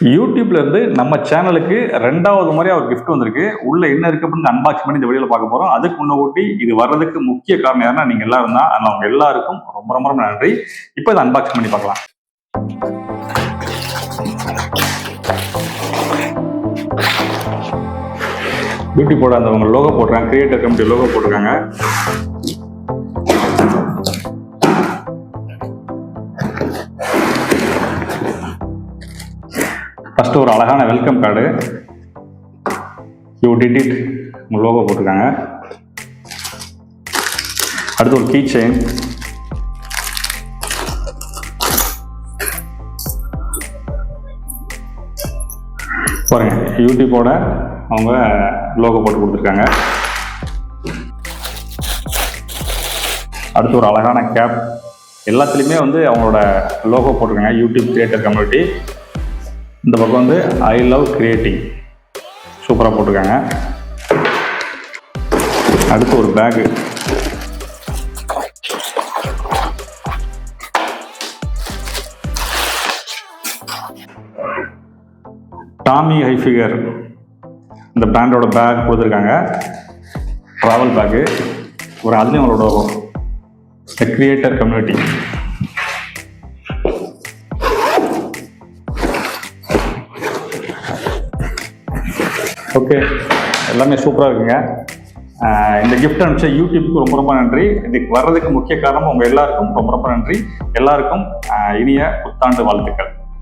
யூடியூப்ல இருந்து நம்ம சேனலுக்கு 2வது முறையா ஒரு கிஃப்ட் வந்திருக்கு. உள்ள என்ன இருக்கு அப்படின்னு அன்பாக்ஸ் பண்ணி இந்த வீடியோல பார்க்க போறோம். அதுக்கு முன்னாடி இது வர்றதுக்கு முக்கிய காரணம் யாருன்னா நீங்க எல்லாரும் தான். அதனால அவங்க எல்லாருக்கும் ரொம்ப ரொம்ப ரொம்ப நன்றி. இப்போ இதை அன்பாக்ஸ் பண்ணி பார்க்கலாம். யூடியூபோட அந்த அவங்க லோகோ போட்டிருக்காங்க, கிரியேட்டர் கமிட்டி லோகோ போட்டிருக்காங்க. ஃபர்ஸ்ட் ஒரு அழகான welcome card, you did it logo போட்டிருக்காங்க. அடுத்து ஒரு கீ செயின், பாருங்க யூடியூபோட அவங்க லோகோ போட்டு கொடுத்துருக்காங்க. அடுத்து ஒரு அழகான கேப், எல்லாத்துலேயுமே வந்து அவங்களோட லோகோ போட்டிருக்காங்க, யூடியூப் கிரியேட்டர் கம்யூனிட்டி. இந்த பக்கம் வந்து ஐ லவ் கிரியேட்டிங் சூப்பராக போட்டிருக்காங்க. அடுத்து ஒரு பேகு, டாமி ஹைஃபிகர் இந்த பிராண்டோட பேக் கொடுத்துருக்காங்க, ட்ராவல் பேக்கு. ஒரு அதுலேயும் அவங்களோட கிரியேட்டர் கம்யூனிட்டி. ஓகே, எல்லாமே சூப்பராக இருக்குங்க. இந்த கிஃப்ட் அனுப்பிச்ச யூடியூப்க்கு ரொம்ப ரொம்ப நன்றி. இதுக்கு வர்றதுக்கு முக்கிய காரணம் உங்கள் எல்லாருக்கும் ரொம்ப ரொம்ப நன்றி. எல்லாருக்கும் இனிய புத்தாண்டு வாழ்த்துக்கள்.